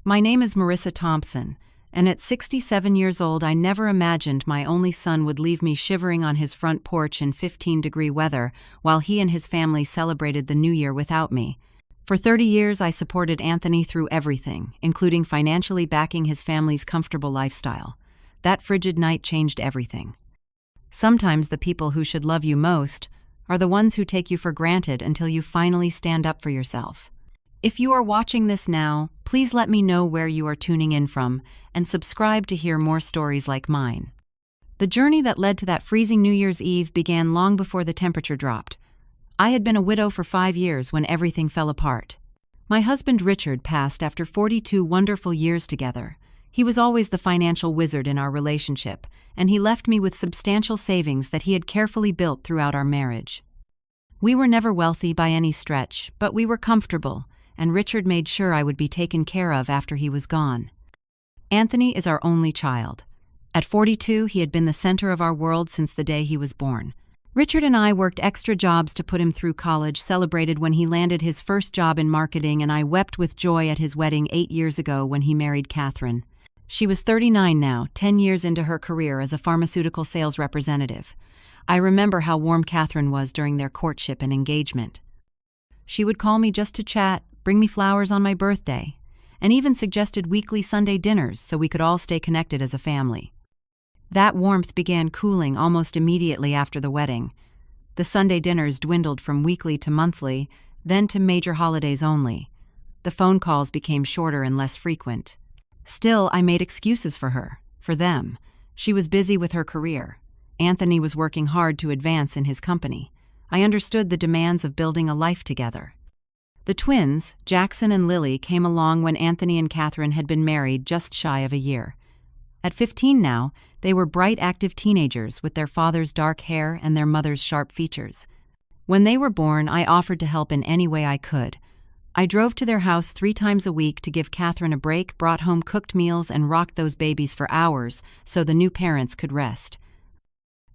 My name is Marissa Thompson, and at 67 years old I never imagined my only son would leave me shivering on his front porch in 15-degree weather while he and his family celebrated the New Year without me. For 30 years I supported Anthony through everything, including financially backing his family's comfortable lifestyle. That frigid night changed everything. Sometimes the people who should love you most are the ones who take you for granted until you finally stand up for yourself. If you are watching this now, please let me know where you are tuning in from and subscribe to hear more stories like mine. The journey that led to that freezing New Year's Eve began long before the temperature dropped. I had been a widow for 5 years when everything fell apart. My husband Richard passed after 42 wonderful years together. He was always the financial wizard in our relationship, and he left me with substantial savings that he had carefully built throughout our marriage. We were never wealthy by any stretch, but we were comfortable, and Richard made sure I would be taken care of after he was gone. Anthony is our only child. At 42, he had been the center of our world since the day he was born. Richard and I worked extra jobs to put him through college, celebrated when he landed his first job in marketing, and I wept with joy at his wedding 8 years ago when he married Catherine. She was 39 now, 10 years into her career as a pharmaceutical sales representative. I remember how warm Catherine was during their courtship and engagement. She would call me just to chat, bring me flowers on my birthday, and even suggested weekly Sunday dinners so we could all stay connected as a family. That warmth began cooling almost immediately after the wedding. The Sunday dinners dwindled from weekly to monthly, then to major holidays only. The phone calls became shorter and less frequent. Still, I made excuses for her, for them. She was busy with her career. Anthony was working hard to advance in his company. I understood the demands of building a life together. The twins, Jackson and Lily, came along when Anthony and Catherine had been married just shy of a year. At 15 now, they were bright, active teenagers with their father's dark hair and their mother's sharp features. When they were born, I offered to help in any way I could. I drove to their house 3 times a week to give Catherine a break, brought home cooked meals, and rocked those babies for hours so the new parents could rest.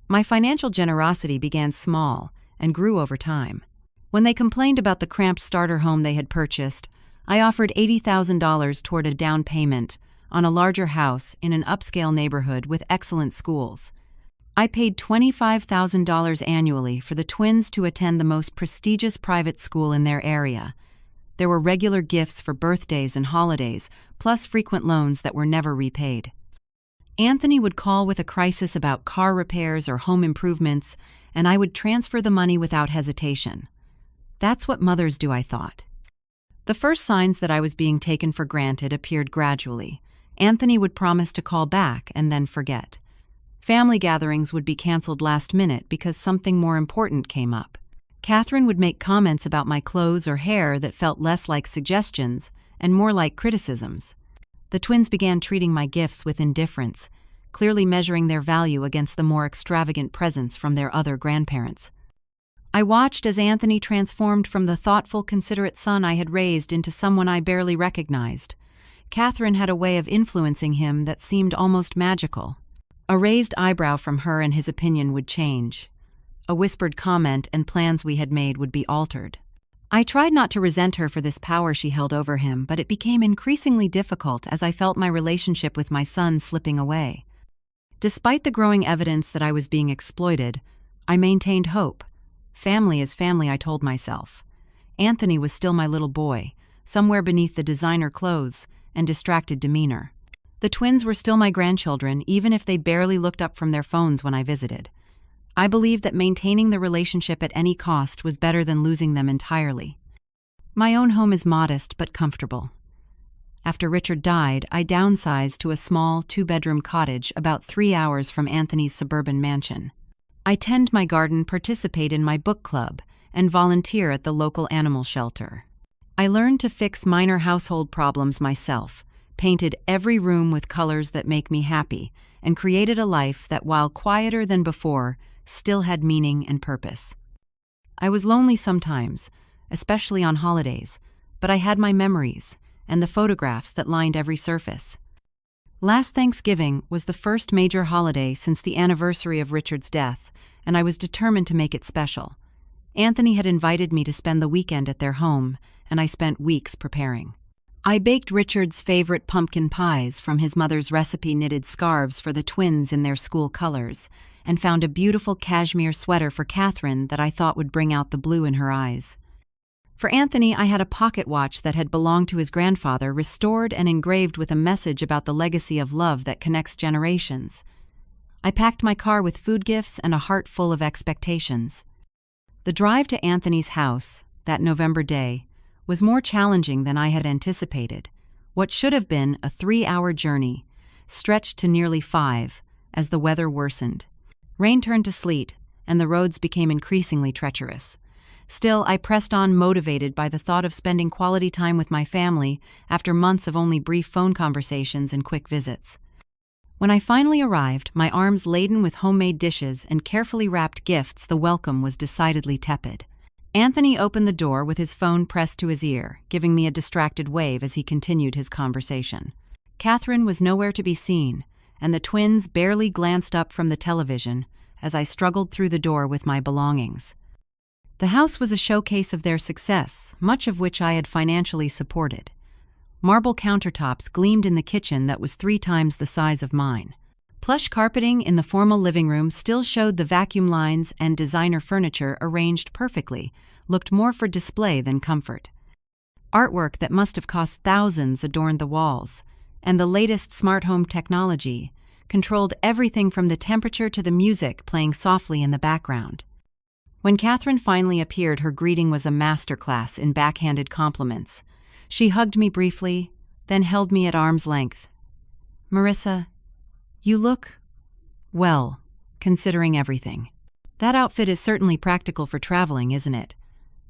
My financial generosity began small and grew over time. When they complained about the cramped starter home they had purchased, I offered $80,000 toward a down payment on a larger house in an upscale neighborhood with excellent schools. I paid $25,000 annually for the twins to attend the most prestigious private school in their area. There were regular gifts for birthdays and holidays, plus frequent loans that were never repaid. Anthony would call with a crisis about car repairs or home improvements, and I would transfer the money without hesitation. That's what mothers do, I thought. The first signs that I was being taken for granted appeared gradually. Anthony would promise to call back and then forget. Family gatherings would be canceled last minute because something more important came up. Catherine would make comments about my clothes or hair that felt less like suggestions and more like criticisms. The twins began treating my gifts with indifference, clearly measuring their value against the more extravagant presents from their other grandparents. I watched as Anthony transformed from the thoughtful, considerate son I had raised into someone I barely recognized. Catherine had a way of influencing him that seemed almost magical. A raised eyebrow from her and his opinion would change. A whispered comment and plans we had made would be altered. I tried not to resent her for this power she held over him, but it became increasingly difficult as I felt my relationship with my son slipping away. Despite the growing evidence that I was being exploited, I maintained hope. Family is family, I told myself. Anthony was still my little boy, somewhere beneath the designer clothes and distracted demeanor. The twins were still my grandchildren, even if they barely looked up from their phones when I visited. I believed that maintaining the relationship at any cost was better than losing them entirely. My own home is modest but comfortable. After Richard died, I downsized to a small 2-bedroom cottage about 3 hours from Anthony's suburban mansion. I tend my garden, participate in my book club, and volunteer at the local animal shelter. I learned to fix minor household problems myself, painted every room with colors that make me happy, and created a life that, while quieter than before, still had meaning and purpose. I was lonely sometimes, especially on holidays, but I had my memories and the photographs that lined every surface. Last Thanksgiving was the first major holiday since the anniversary of Richard's death, and I was determined to make it special. Anthony had invited me to spend the weekend at their home, and I spent weeks preparing. I baked Richard's favorite pumpkin pies from his mother's recipe knitted scarves for the twins in their school colors, and found a beautiful cashmere sweater for Catherine that I thought would bring out the blue in her eyes. For Anthony, I had a pocket watch that had belonged to his grandfather, restored and engraved with a message about the legacy of love that connects generations. I packed my car with food gifts and a heart full of expectations. The drive to Anthony's house, that November day, was more challenging than I had anticipated. What should have been a 3-hour journey stretched to nearly 5 as the weather worsened. Rain turned to sleet, and the roads became increasingly treacherous. Still, I pressed on, motivated by the thought of spending quality time with my family after months of only brief phone conversations and quick visits. When I finally arrived, my arms laden with homemade dishes and carefully wrapped gifts, the welcome was decidedly tepid. Anthony opened the door with his phone pressed to his ear, giving me a distracted wave as he continued his conversation. Catherine was nowhere to be seen, and the twins barely glanced up from the television as I struggled through the door with my belongings. The house was a showcase of their success, much of which I had financially supported. Marble countertops gleamed in the kitchen that was 3 times the size of mine. Plush carpeting in the formal living room still showed the vacuum lines, and designer furniture arranged perfectly looked more for display than comfort. Artwork that must have cost thousands adorned the walls, and the latest smart home technology controlled everything from the temperature to the music playing softly in the background. When Catherine finally appeared, her greeting was a masterclass in backhanded compliments. She hugged me briefly, then held me at arm's length. "Marissa, you look well, considering everything. That outfit is certainly practical for traveling, isn't it?"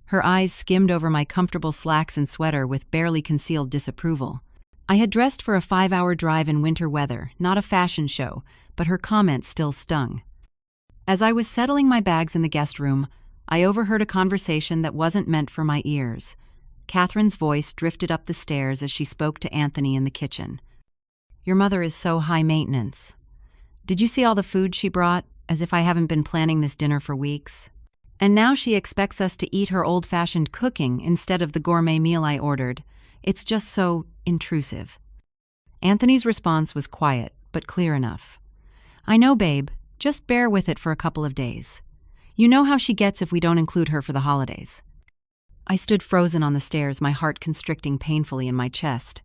Her eyes skimmed over my comfortable slacks and sweater with barely concealed disapproval. I had dressed for a 5-hour drive in winter weather, not a fashion show, but her comments still stung. As I was settling my bags in the guest room, I overheard a conversation that wasn't meant for my ears. Catherine's voice drifted up the stairs as she spoke to Anthony in the kitchen. "Your mother is so high maintenance. Did you see all the food she brought, as if I haven't been planning this dinner for weeks? And now she expects us to eat her old-fashioned cooking instead of the gourmet meal I ordered. It's just so intrusive." Anthony's response was quiet, but clear enough. "I know, babe. Just bear with it for a couple of days. You know how she gets if we don't include her for the holidays." I stood frozen on the stairs, my heart constricting painfully in my chest.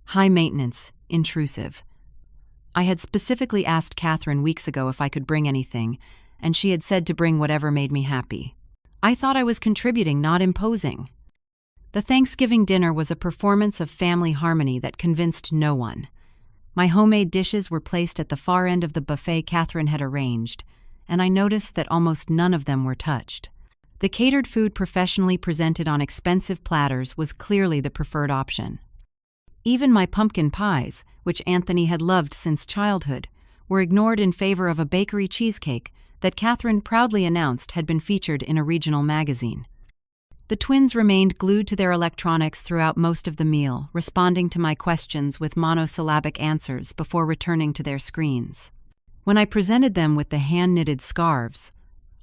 High maintenance, intrusive. I had specifically asked Catherine weeks ago if I could bring anything, and she had said to bring whatever made me happy. I thought I was contributing, not imposing. The Thanksgiving dinner was a performance of family harmony that convinced no one. My homemade dishes were placed at the far end of the buffet Catherine had arranged, and I noticed that almost none of them were touched. The catered food professionally presented on expensive platters was clearly the preferred option. Even my pumpkin pies, which Anthony had loved since childhood, were ignored in favor of a bakery cheesecake that Catherine proudly announced had been featured in a regional magazine. The twins remained glued to their electronics throughout most of the meal, responding to my questions with monosyllabic answers before returning to their screens. When I presented them with the hand-knitted scarves,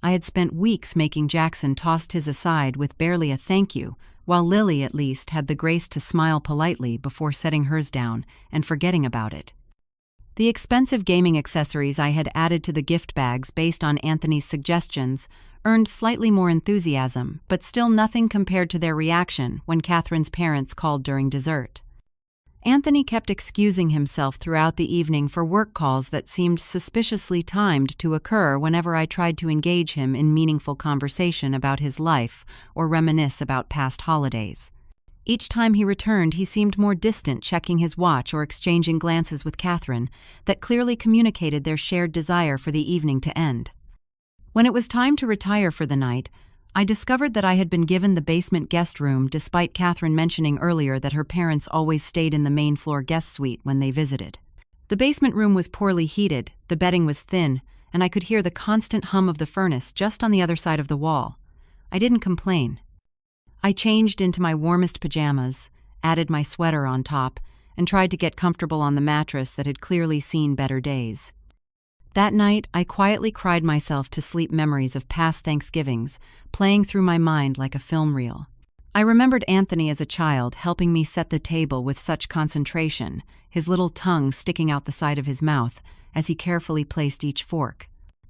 I had spent weeks making Jackson tossed his aside with barely a thank you, while Lily at least had the grace to smile politely before setting hers down and forgetting about it. The expensive gaming accessories I had added to the gift bags based on Anthony's suggestions earned slightly more enthusiasm, but still nothing compared to their reaction when Catherine's parents called during dessert. Anthony kept excusing himself throughout the evening for work calls that seemed suspiciously timed to occur whenever I tried to engage him in meaningful conversation about his life or reminisce about past holidays. Each time he returned, he seemed more distant, checking his watch or exchanging glances with Catherine that clearly communicated their shared desire for the evening to end. When it was time to retire for the night, I discovered that I had been given the basement guest room despite Catherine mentioning earlier that her parents always stayed in the main floor guest suite when they visited. The basement room was poorly heated, the bedding was thin, and I could hear the constant hum of the furnace just on the other side of the wall. I didn't complain. I changed into my warmest pajamas, added my sweater on top, and tried to get comfortable on the mattress that had clearly seen better days. That night, I quietly cried myself to sleep, memories of past Thanksgivings playing through my mind like a film reel. I remembered Anthony as a child helping me set the table with such concentration, his little tongue sticking out the side of his mouth as he carefully placed each fork.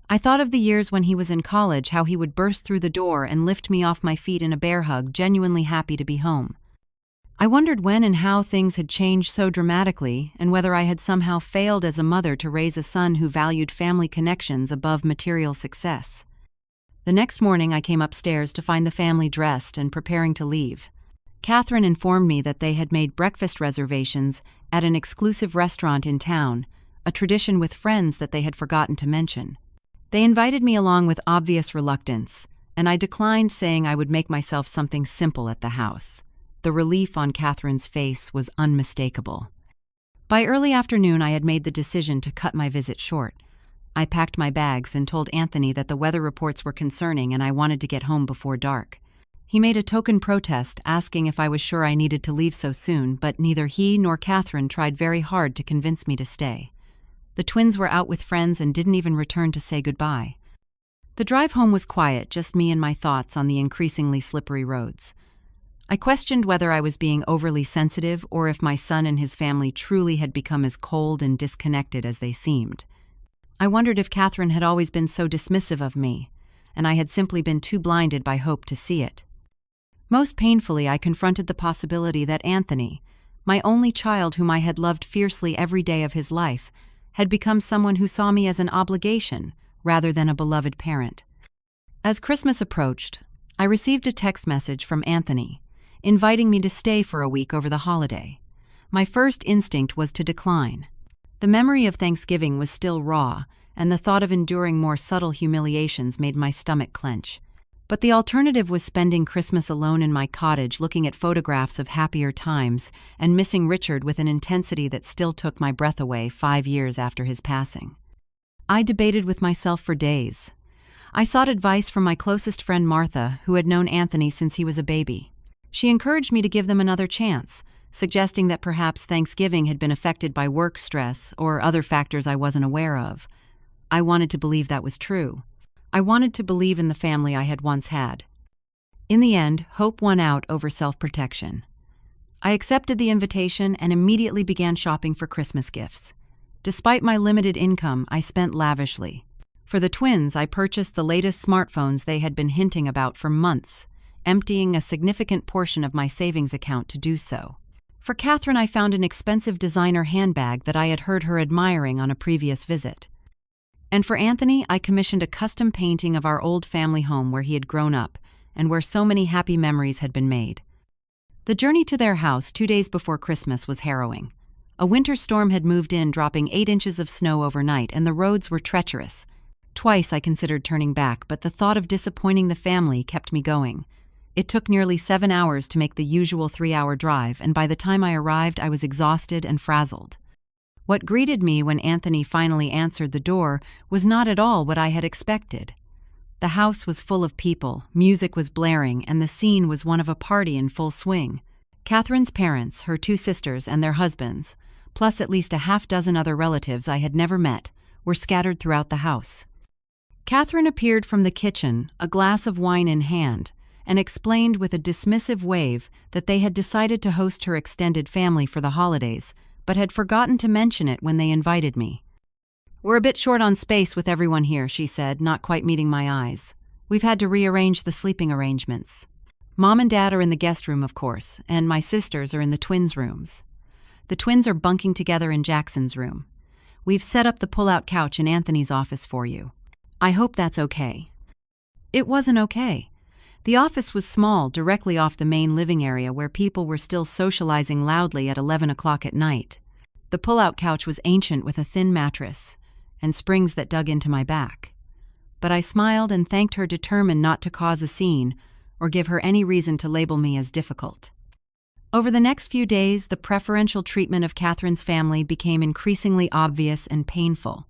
I thought of the years when he was in college, how he would burst through the door and lift me off my feet in a bear hug, genuinely happy to be home. I wondered when and how things had changed so dramatically, and whether I had somehow failed as a mother to raise a son who valued family connections above material success. The next morning I came upstairs to find the family dressed and preparing to leave. Catherine informed me that they had made breakfast reservations at an exclusive restaurant in town, a tradition with friends that they had forgotten to mention. They invited me along with obvious reluctance, and I declined, saying I would make myself something simple at the house. The relief on Catherine's face was unmistakable. By early afternoon, I had made the decision to cut my visit short. I packed my bags and told Anthony that the weather reports were concerning and I wanted to get home before dark. He made a token protest, asking if I was sure I needed to leave so soon, but neither he nor Catherine tried very hard to convince me to stay. The twins were out with friends and didn't even return to say goodbye. The drive home was quiet, just me and my thoughts on the increasingly slippery roads. I questioned whether I was being overly sensitive or if my son and his family truly had become as cold and disconnected as they seemed. I wondered if Catherine had always been so dismissive of me, and I had simply been too blinded by hope to see it. Most painfully, I confronted the possibility that Anthony, my only child whom I had loved fiercely every day of his life, had become someone who saw me as an obligation rather than a beloved parent. As Christmas approached, I received a text message from Anthony, inviting me to stay for a week over the holiday. My first instinct was to decline. The memory of Thanksgiving was still raw, and the thought of enduring more subtle humiliations made my stomach clench. But the alternative was spending Christmas alone in my cottage, looking at photographs of happier times and missing Richard with an intensity that still took my breath away 5 years after his passing. I debated with myself for days. I sought advice from my closest friend Martha, who had known Anthony since he was a baby. She encouraged me to give them another chance, suggesting that perhaps Thanksgiving had been affected by work stress or other factors I wasn't aware of. I wanted to believe that was true. I wanted to believe in the family I had once had. In the end, hope won out over self-protection. I accepted the invitation and immediately began shopping for Christmas gifts. Despite my limited income, I spent lavishly. For the twins, I purchased the latest smartphones they had been hinting about for months, emptying a significant portion of my savings account to do so. For Catherine, I found an expensive designer handbag that I had heard her admiring on a previous visit. And for Anthony, I commissioned a custom painting of our old family home where he had grown up and where so many happy memories had been made. The journey to their house 2 days before Christmas was harrowing. A winter storm had moved in, dropping 8 inches of snow overnight, and the roads were treacherous. Twice I considered turning back, but the thought of disappointing the family kept me going. It took nearly 7 hours to make the usual 3-hour drive, and by the time I arrived, I was exhausted and frazzled. What greeted me when Anthony finally answered the door was not at all what I had expected. The house was full of people, music was blaring, and the scene was one of a party in full swing. Catherine's parents, her 2 sisters, and their husbands, plus at least a half-dozen other relatives I had never met, were scattered throughout the house. Catherine appeared from the kitchen, a glass of wine in hand, and explained with a dismissive wave that they had decided to host her extended family for the holidays, but had forgotten to mention it when they invited me. "We're a bit short on space with everyone here," she said, not quite meeting my eyes. "We've had to rearrange the sleeping arrangements. Mom and Dad are in the guest room, of course, and my sisters are in the twins' rooms. The twins are bunking together in Jackson's room. We've set up the pull-out couch in Anthony's office for you. I hope that's okay." It wasn't okay. The office was small, directly off the main living area where people were still socializing loudly at 11 o'clock at night. The pull-out couch was ancient with a thin mattress and springs that dug into my back. But I smiled and thanked her, determined not to cause a scene or give her any reason to label me as difficult. Over the next few days, the preferential treatment of Catherine's family became increasingly obvious and painful.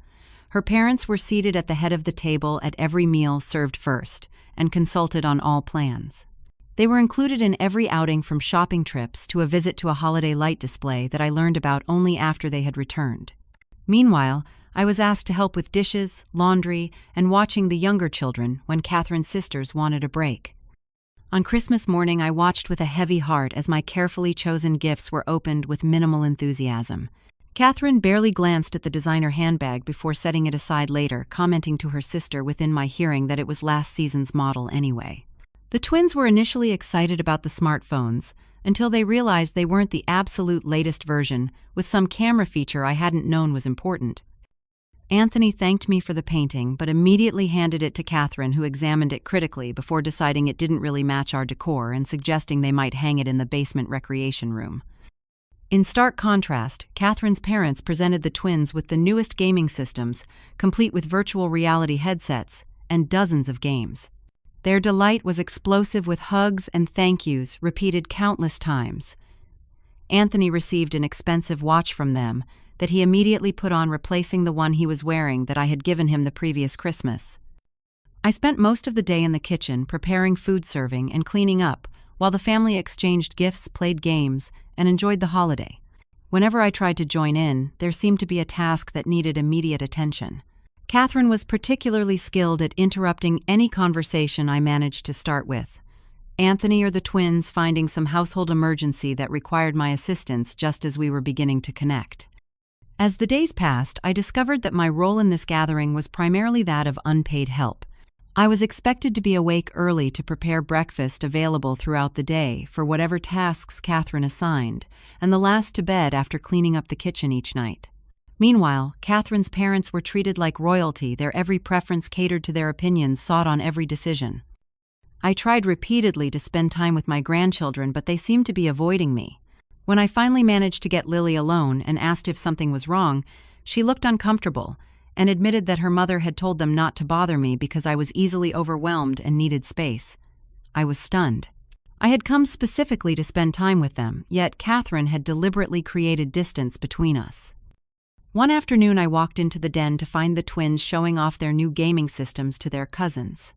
Her parents were seated at the head of the table at every meal, served first, and consulted on all plans. They were included in every outing, from shopping trips to a visit to a holiday light display that I learned about only after they had returned. Meanwhile, I was asked to help with dishes, laundry, and watching the younger children when Catherine's sisters wanted a break. On Christmas morning, I watched with a heavy heart as my carefully chosen gifts were opened with minimal enthusiasm. Catherine barely glanced at the designer handbag before setting it aside later, commenting to her sister within my hearing that it was last season's model anyway. The twins were initially excited about the smartphones, until they realized they weren't the absolute latest version, with some camera feature I hadn't known was important. Anthony thanked me for the painting, but immediately handed it to Catherine, who examined it critically before deciding it didn't really match our decor and suggesting they might hang it in the basement recreation room. In stark contrast, Catherine's parents presented the twins with the newest gaming systems, complete with virtual reality headsets, and dozens of games. Their delight was explosive, with hugs and thank yous repeated countless times. Anthony received an expensive watch from them that he immediately put on, replacing the one he was wearing that I had given him the previous Christmas. I spent most of the day in the kitchen preparing food serving and cleaning up, while the family exchanged gifts, played games, and enjoyed the holiday. Whenever I tried to join in, there seemed to be a task that needed immediate attention. Catherine was particularly skilled at interrupting any conversation I managed to start with. Anthony or the twins finding some household emergency that required my assistance just as we were beginning to connect. As the days passed, I discovered that my role in this gathering was primarily that of unpaid help. I was expected to be awake early to prepare breakfast available throughout the day for whatever tasks Catherine assigned, and the last to bed after cleaning up the kitchen each night. Meanwhile, Catherine's parents were treated like royalty, their every preference catered to their opinions, sought on every decision. I tried repeatedly to spend time with my grandchildren, but they seemed to be avoiding me. When I finally managed to get Lily alone and asked if something was wrong, she looked uncomfortable and admitted that her mother had told them not to bother me because I was easily overwhelmed and needed space. I was stunned. I had come specifically to spend time with them, yet Catherine had deliberately created distance between us. One afternoon, I walked into the den to find the twins showing off their new gaming systems to their cousins.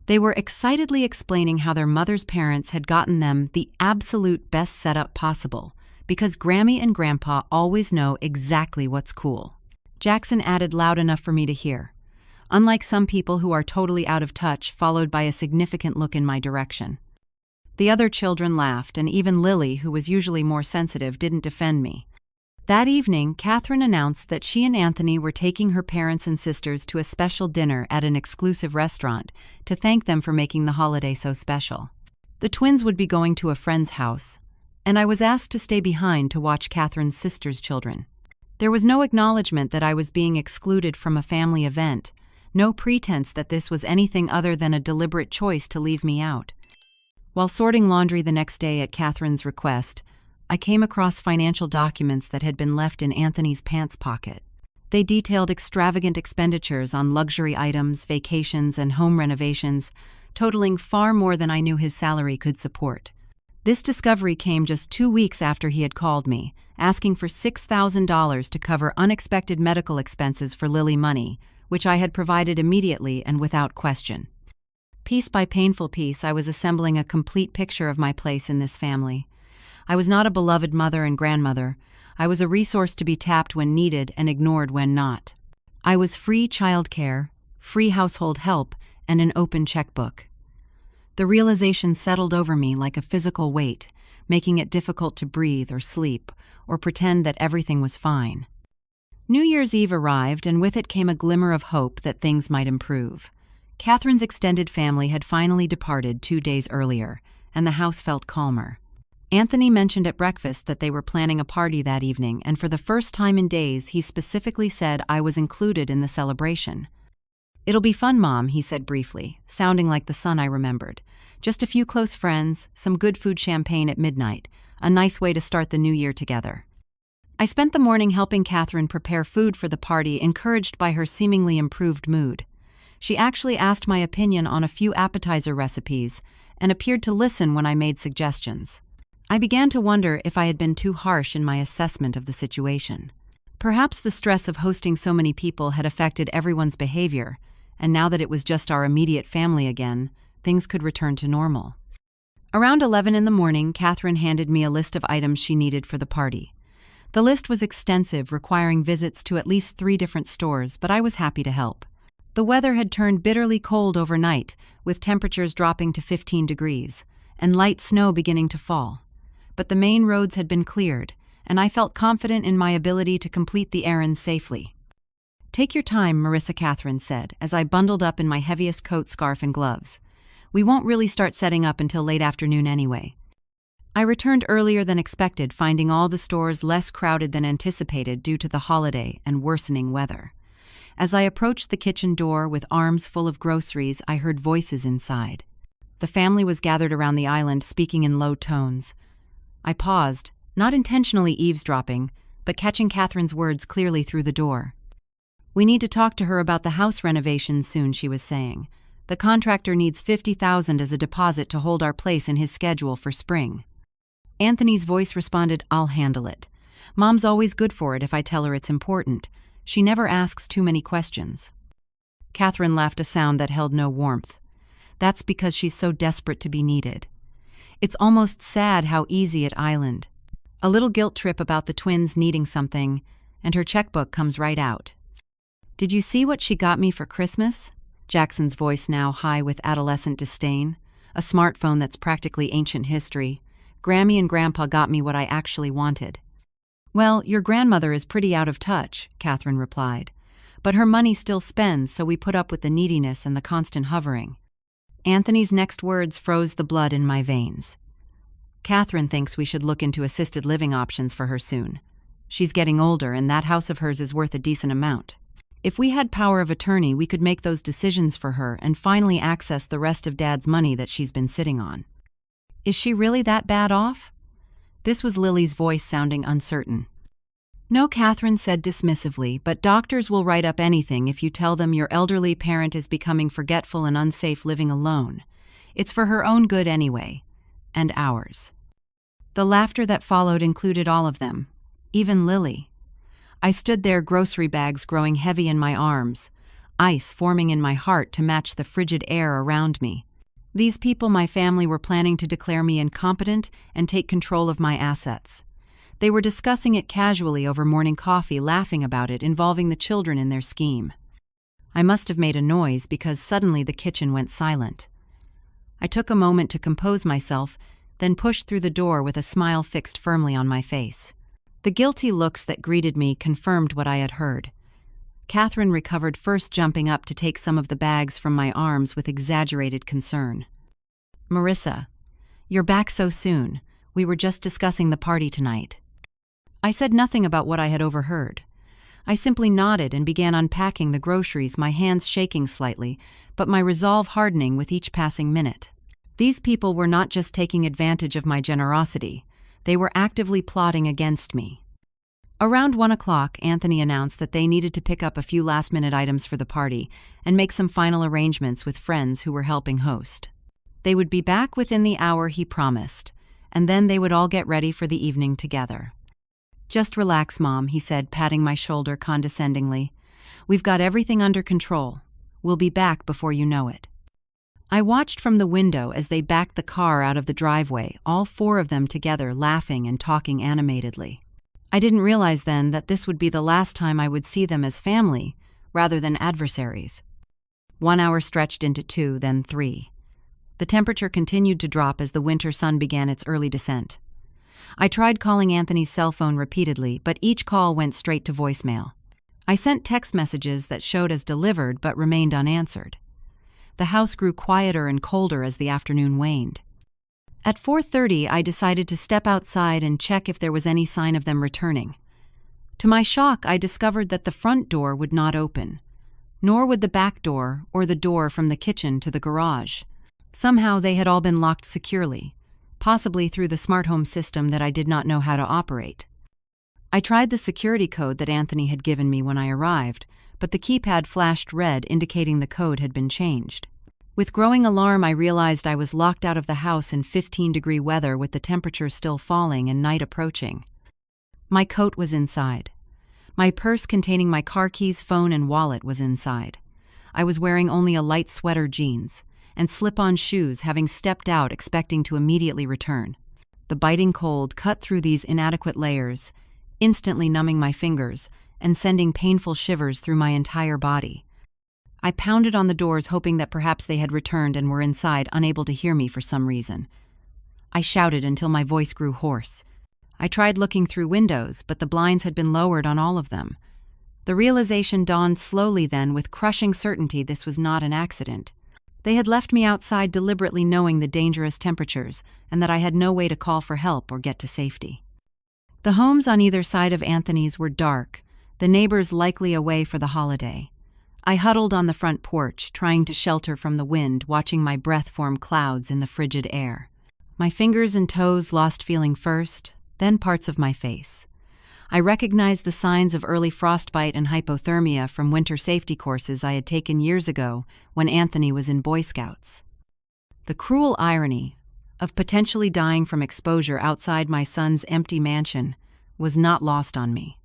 They were excitedly explaining how their mother's parents had gotten them the absolute best setup possible, because Grammy and Grandpa always know exactly what's cool. Jackson added loud enough for me to hear, unlike some people who are totally out of touch, followed by a significant look in my direction. The other children laughed, and even Lily, who was usually more sensitive, didn't defend me. That evening, Catherine announced that she and Anthony were taking her parents and sisters to a special dinner at an exclusive restaurant to thank them for making the holiday so special. The twins would be going to a friend's house, and I was asked to stay behind to watch Catherine's sister's children. There was no acknowledgement that I was being excluded from a family event, no pretense that this was anything other than a deliberate choice to leave me out. While sorting laundry the next day at Catherine's request, I came across financial documents that had been left in Anthony's pants pocket. They detailed extravagant expenditures on luxury items, vacations, and home renovations, totaling far more than I knew his salary could support. This discovery came just 2 weeks after he had called me, asking for $6,000 to cover unexpected medical expenses for Lily Money, which I had provided immediately and without question. Piece by painful piece, I was assembling a complete picture of my place in this family. I was not a beloved mother and grandmother. I was a resource to be tapped when needed and ignored when not. I was free childcare, free household help, and an open checkbook. The realization settled over me like a physical weight, making it difficult to breathe or sleep or pretend that everything was fine. New Year's Eve arrived, and with it came a glimmer of hope that things might improve. Catherine's extended family had finally departed 2 days earlier, and the house felt calmer. Anthony mentioned at breakfast that they were planning a party that evening, and for the first time in days, he specifically said I was included in the celebration. "It'll be fun, Mom," he said briefly, sounding like the son I remembered. "Just a few close friends, some good food, champagne at midnight, a nice way to start the new year together." I spent the morning helping Catherine prepare food for the party, encouraged by her seemingly improved mood. She actually asked my opinion on a few appetizer recipes and appeared to listen when I made suggestions. I began to wonder if I had been too harsh in my assessment of the situation. Perhaps the stress of hosting so many people had affected everyone's behavior, and now that it was just our immediate family again, things could return to normal. Around 11 in the morning, Catherine handed me a list of items she needed for the party. The list was extensive, requiring visits to at least 3 different stores, but I was happy to help. The weather had turned bitterly cold overnight, with temperatures dropping to 15 degrees. and light snow beginning to fall. But the main roads had been cleared, and I felt confident in my ability to complete the errand safely. "Take your time," Marissa Catherine said, as I bundled up in my heaviest coat, scarf, and gloves. "We won't really start setting up until late afternoon anyway." I returned earlier than expected, finding all the stores less crowded than anticipated due to the holiday and worsening weather. As I approached the kitchen door with arms full of groceries, I heard voices inside. The family was gathered around the island, speaking in low tones. I paused, not intentionally eavesdropping, but catching Catherine's words clearly through the door. "We need to talk to her about the house renovations soon," she was saying. "The contractor needs $50,000 as a deposit to hold our place in his schedule for spring." Anthony's voice responded, "I'll handle it. Mom's always good for it if I tell her it's important. She never asks too many questions." Catherine laughed, a sound that held no warmth. "That's because she's so desperate to be needed. It's almost sad how easy at Island. A little guilt trip about the twins needing something, and her checkbook comes right out." "Did you see what she got me for Christmas?" Jackson's voice now high with adolescent disdain. "A smartphone that's practically ancient history. Grammy and Grandpa got me what I actually wanted." "Well, your grandmother is pretty out of touch," Catherine replied. "But her money still spends, so we put up with the neediness and the constant hovering." Anthony's next words froze the blood in my veins. "Catherine thinks we should look into assisted living options for her soon. She's getting older, and that house of hers is worth a decent amount. If we had power of attorney, we could make those decisions for her and finally access the rest of Dad's money that she's been sitting on." "Is she really that bad off?" This was Lily's voice, sounding uncertain. "No," Catherine said dismissively, "but doctors will write up anything if you tell them your elderly parent is becoming forgetful and unsafe living alone. It's for her own good anyway. And ours." The laughter that followed included all of them, even Lily. I stood there, grocery bags growing heavy in my arms, ice forming in my heart to match the frigid air around me. These people, my family, were planning to declare me incompetent and take control of my assets. They were discussing it casually over morning coffee, laughing about it, involving the children in their scheme. I must have made a noise because suddenly the kitchen went silent. I took a moment to compose myself, then pushed through the door with a smile fixed firmly on my face. The guilty looks that greeted me confirmed what I had heard. Catherine recovered first, jumping up to take some of the bags from my arms with exaggerated concern. "Marissa, you're back so soon. We were just discussing the party tonight." I said nothing about what I had overheard. I simply nodded and began unpacking the groceries, my hands shaking slightly, but my resolve hardening with each passing minute. These people were not just taking advantage of my generosity. They were actively plotting against me. Around 1 o'clock, Anthony announced that they needed to pick up a few last-minute items for the party and make some final arrangements with friends who were helping host. They would be back within the hour he promised, and then they would all get ready for the evening together. "Just relax, Mom," he said, patting my shoulder condescendingly. "We've got everything under control. We'll be back before you know it." I watched from the window as they backed the car out of the driveway, all 4 of them together, laughing and talking animatedly. I didn't realize then that this would be the last time I would see them as family, rather than adversaries. 1 hour stretched into 2, then 3. The temperature continued to drop as the winter sun began its early descent. I tried calling Anthony's cell phone repeatedly, but each call went straight to voicemail. I sent text messages that showed as delivered but remained unanswered. The house grew quieter and colder as the afternoon waned. At 4:30, I decided to step outside and check if there was any sign of them returning. To my shock, I discovered that the front door would not open, nor would the back door or the door from the kitchen to the garage. Somehow they had all been locked securely, possibly through the smart home system that I did not know how to operate. I tried the security code that Anthony had given me when I arrived, but the keypad flashed red, indicating the code had been changed. With growing alarm, I realized I was locked out of the house in 15-degree weather, with the temperature still falling and night approaching. My coat was inside. My purse containing my car keys, phone, and wallet was inside. I was wearing only a light sweater, jeans, and slip-on shoes, having stepped out expecting to immediately return. The biting cold cut through these inadequate layers, instantly numbing my fingers and sending painful shivers through my entire body. I pounded on the doors, hoping that perhaps they had returned and were inside, unable to hear me for some reason. I shouted until my voice grew hoarse. I tried looking through windows, but the blinds had been lowered on all of them. The realization dawned slowly then, with crushing certainty this was not an accident. They had left me outside deliberately, knowing the dangerous temperatures, and that I had no way to call for help or get to safety. The homes on either side of Anthony's were dark, the neighbors likely away for the holiday. I huddled on the front porch, trying to shelter from the wind, watching my breath form clouds in the frigid air. My fingers and toes lost feeling first, then parts of my face. I recognized the signs of early frostbite and hypothermia from winter safety courses I had taken years ago when Anthony was in Boy Scouts. The cruel irony of potentially dying from exposure outside my son's empty mansion was not lost on me.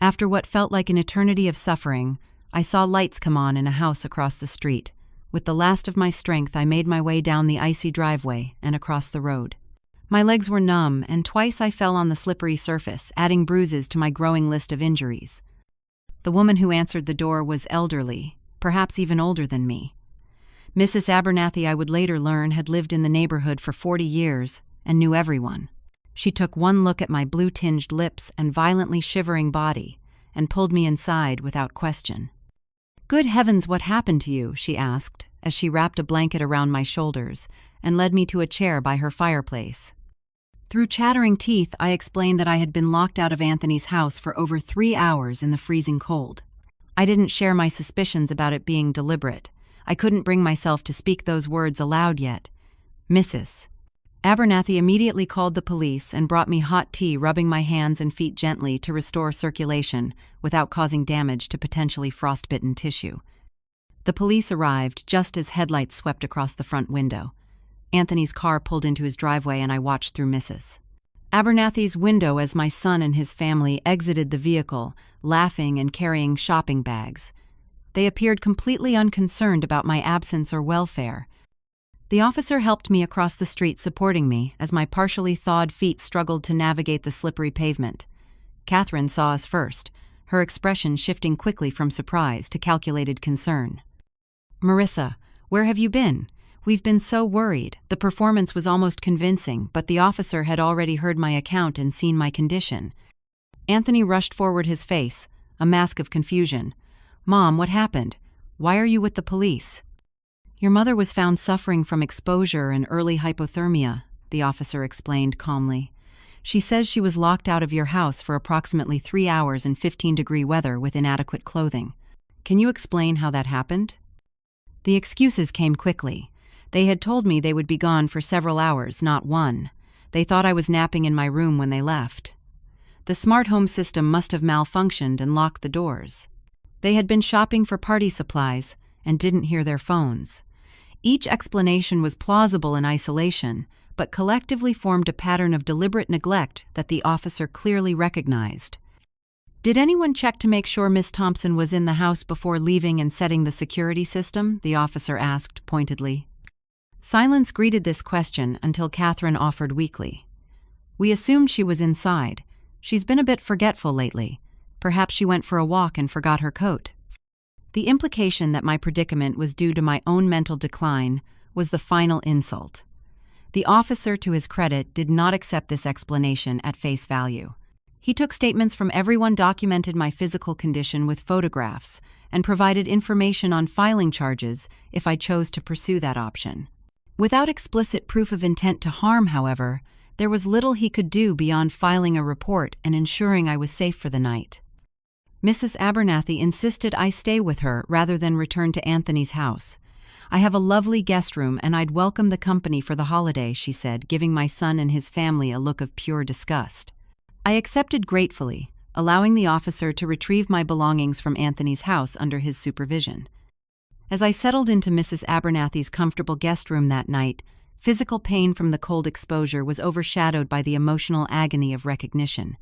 After what felt like an eternity of suffering, I saw lights come on in a house across the street. With the last of my strength, I made my way down the icy driveway and across the road. My legs were numb, and twice I fell on the slippery surface, adding bruises to my growing list of injuries. The woman who answered the door was elderly, perhaps even older than me. Mrs. Abernathy, I would later learn, had lived in the neighborhood for 40 years and knew everyone. She took one look at my blue-tinged lips and violently shivering body and pulled me inside without question. "Good heavens, what happened to you?" she asked, as she wrapped a blanket around my shoulders and led me to a chair by her fireplace. Through chattering teeth, I explained that I had been locked out of Anthony's house for over 3 hours in the freezing cold. I didn't share my suspicions about it being deliberate. I couldn't bring myself to speak those words aloud yet. Mrs. Abernathy immediately called the police and brought me hot tea, rubbing my hands and feet gently to restore circulation without causing damage to potentially frostbitten tissue. The police arrived just as headlights swept across the front window. Anthony's car pulled into his driveway and I watched through Mrs. Abernathy's window as my son and his family exited the vehicle, laughing and carrying shopping bags. They appeared completely unconcerned about my absence or welfare. The officer helped me across the street, supporting me as my partially thawed feet struggled to navigate the slippery pavement. Catherine saw us first, her expression shifting quickly from surprise to calculated concern. "Marissa, where have you been? We've been so worried." The performance was almost convincing, but the officer had already heard my account and seen my condition. Anthony rushed forward, his face a mask of confusion. "Mom, what happened? Why are you with the police?" "Your mother was found suffering from exposure and early hypothermia," the officer explained calmly. "She says she was locked out of your house for approximately 3 hours in 15-degree weather with inadequate clothing. Can you explain how that happened?" The excuses came quickly. They had told me they would be gone for several hours, not one. They thought I was napping in my room when they left. The smart home system must have malfunctioned and locked the doors. They had been shopping for party supplies and didn't hear their phones. Each explanation was plausible in isolation, but collectively formed a pattern of deliberate neglect that the officer clearly recognized. "Did anyone check to make sure Miss Thompson was in the house before leaving and setting the security system?" the officer asked pointedly. Silence greeted this question until Catherine offered weakly. "We assumed she was inside. She's been a bit forgetful lately. Perhaps she went for a walk and forgot her coat." The implication that my predicament was due to my own mental decline was the final insult. The officer, to his credit, did not accept this explanation at face value. He took statements from everyone, documented my physical condition with photographs, and provided information on filing charges if I chose to pursue that option. Without explicit proof of intent to harm, however, there was little he could do beyond filing a report and ensuring I was safe for the night. Mrs. Abernathy insisted I stay with her rather than return to Anthony's house. "I have a lovely guest room and I'd welcome the company for the holiday," she said, giving my son and his family a look of pure disgust. I accepted gratefully, allowing the officer to retrieve my belongings from Anthony's house under his supervision. As I settled into Mrs. Abernathy's comfortable guest room that night, physical pain from the cold exposure was overshadowed by the emotional agony of recognition.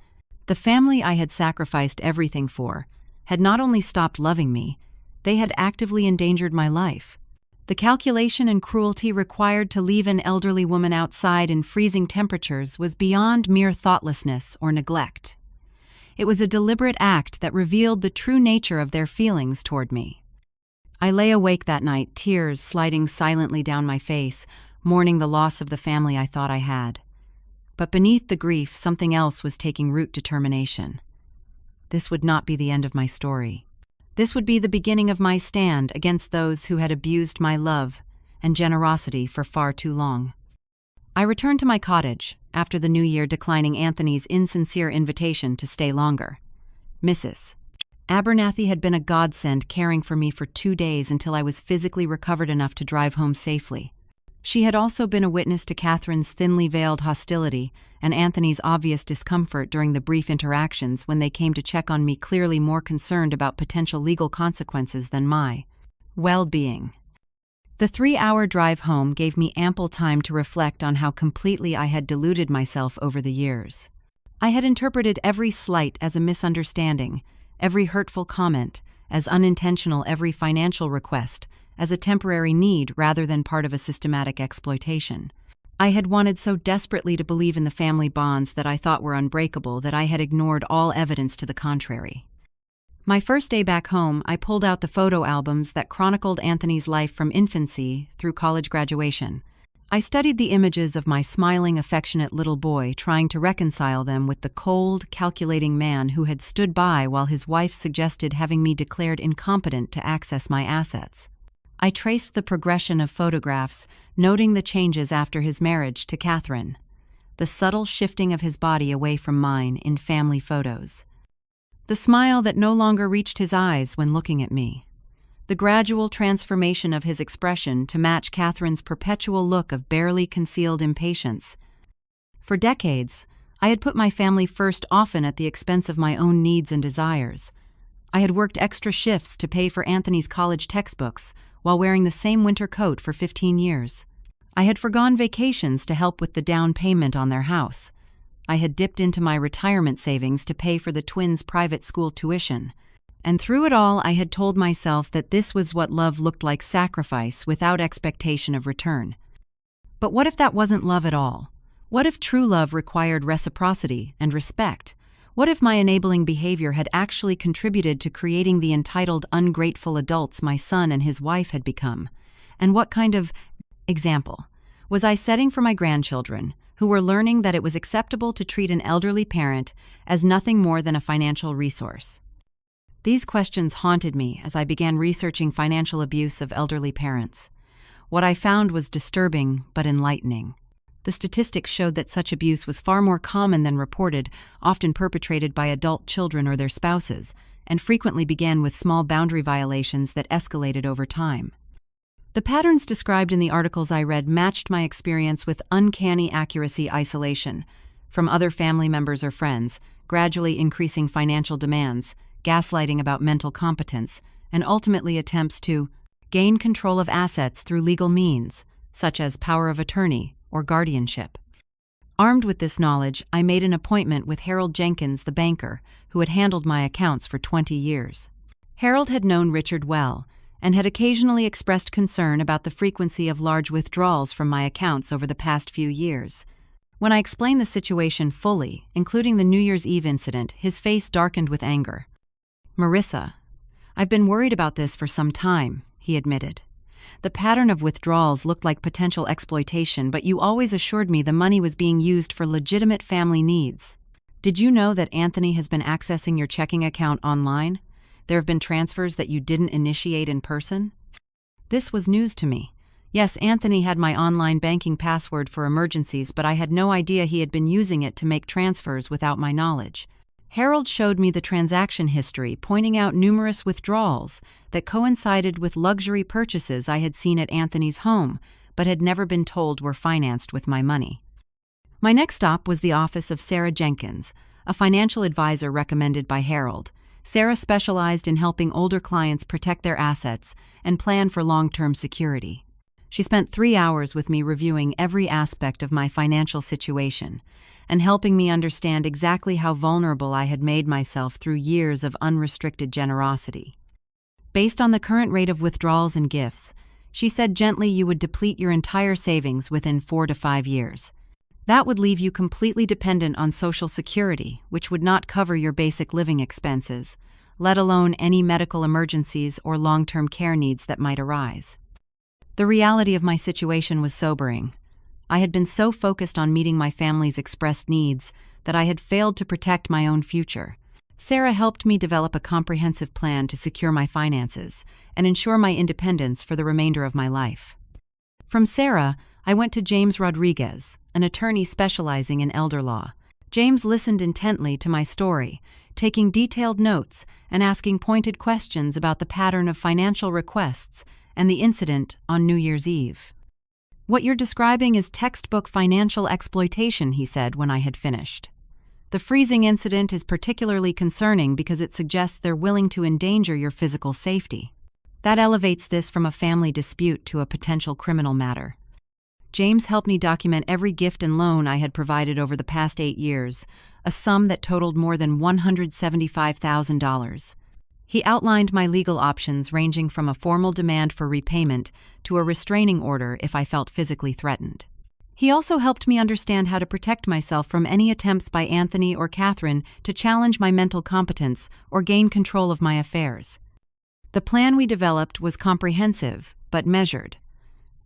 The family I had sacrificed everything for had not only stopped loving me, they had actively endangered my life. The calculation and cruelty required to leave an elderly woman outside in freezing temperatures was beyond mere thoughtlessness or neglect. It was a deliberate act that revealed the true nature of their feelings toward me. I lay awake that night, tears sliding silently down my face, mourning the loss of the family I thought I had. But beneath the grief, something else was taking root: determination. This would not be the end of my story. This would be the beginning of my stand against those who had abused my love and generosity for far too long. I returned to my cottage after the new year, declining Anthony's insincere invitation to stay longer. Mrs. Abernathy had been a godsend, caring for me for 2 days until I was physically recovered enough to drive home safely. She had also been a witness to Catherine's thinly veiled hostility and Anthony's obvious discomfort during the brief interactions when they came to check on me, clearly more concerned about potential legal consequences than my well-being. The 3-hour drive home gave me ample time to reflect on how completely I had deluded myself over the years. I had interpreted every slight as a misunderstanding, every hurtful comment as unintentional, every financial request as a temporary need rather than part of a systematic exploitation. I had wanted so desperately to believe in the family bonds that I thought were unbreakable that I had ignored all evidence to the contrary. My first day back home, I pulled out the photo albums that chronicled Anthony's life from infancy through college graduation. I studied the images of my smiling, affectionate little boy, trying to reconcile them with the cold, calculating man who had stood by while his wife suggested having me declared incompetent to access my assets. I traced the progression of photographs, noting the changes after his marriage to Catherine, the subtle shifting of his body away from mine in family photos, the smile that no longer reached his eyes when looking at me, the gradual transformation of his expression to match Catherine's perpetual look of barely concealed impatience. For decades, I had put my family first, often at the expense of my own needs and desires. I had worked extra shifts to pay for Anthony's college textbooks while wearing the same winter coat for 15 years. I had forgone vacations to help with the down payment on their house. I had dipped into my retirement savings to pay for the twins' private school tuition. And through it all, I had told myself that this was what love looked like: sacrifice without expectation of return. But what if that wasn't love at all? What if true love required reciprocity and respect? What if my enabling behavior had actually contributed to creating the entitled, ungrateful adults my son and his wife had become? And what kind of example was I setting for my grandchildren, who were learning that it was acceptable to treat an elderly parent as nothing more than a financial resource? These questions haunted me as I began researching financial abuse of elderly parents. What I found was disturbing but enlightening. The statistics showed that such abuse was far more common than reported, often perpetrated by adult children or their spouses, and frequently began with small boundary violations that escalated over time. The patterns described in the articles I read matched my experience with uncanny accuracy: isolation from other family members or friends, gradually increasing financial demands, gaslighting about mental competence, and ultimately attempts to gain control of assets through legal means, such as power of attorney or guardianship. Armed with this knowledge, I made an appointment with Harold Jenkins, the banker, who had handled my accounts for 20 years. Harold had known Richard well, and had occasionally expressed concern about the frequency of large withdrawals from my accounts over the past few years. When I explained the situation fully, including the New Year's Eve incident, his face darkened with anger. "Marissa, I've been worried about this for some time," he admitted. "The pattern of withdrawals looked like potential exploitation, but you always assured me the money was being used for legitimate family needs. Did you know that Anthony has been accessing your checking account online? There have been transfers that you didn't initiate in person?" This was news to me. Yes, Anthony had my online banking password for emergencies, but I had no idea he had been using it to make transfers without my knowledge. Harold showed me the transaction history, pointing out numerous withdrawals that coincided with luxury purchases I had seen at Anthony's home, but had never been told were financed with my money. My next stop was the office of Sarah Jenkins, a financial advisor recommended by Harold. Sarah specialized in helping older clients protect their assets and plan for long-term security. She spent 3 hours with me reviewing every aspect of my financial situation and helping me understand exactly how vulnerable I had made myself through years of unrestricted generosity. Based on the current rate of withdrawals and gifts, she said gently, you would deplete your entire savings within 4 to 5 years. That would leave you completely dependent on Social Security, which would not cover your basic living expenses, let alone any medical emergencies or long-term care needs that might arise. The reality of my situation was sobering. I had been so focused on meeting my family's expressed needs that I had failed to protect my own future. Sarah helped me develop a comprehensive plan to secure my finances and ensure my independence for the remainder of my life. From Sarah, I went to James Rodriguez, an attorney specializing in elder law. James listened intently to my story, taking detailed notes and asking pointed questions about the pattern of financial requests and the incident on New Year's Eve. "What you're describing is textbook financial exploitation," he said when I had finished. "The freezing incident is particularly concerning because it suggests they're willing to endanger your physical safety. That elevates this from a family dispute to a potential criminal matter." James helped me document every gift and loan I had provided over the past 8 years, a sum that totaled more than $175,000. He outlined my legal options ranging from a formal demand for repayment to a restraining order if I felt physically threatened. He also helped me understand how to protect myself from any attempts by Anthony or Catherine to challenge my mental competence or gain control of my affairs. The plan we developed was comprehensive, but measured.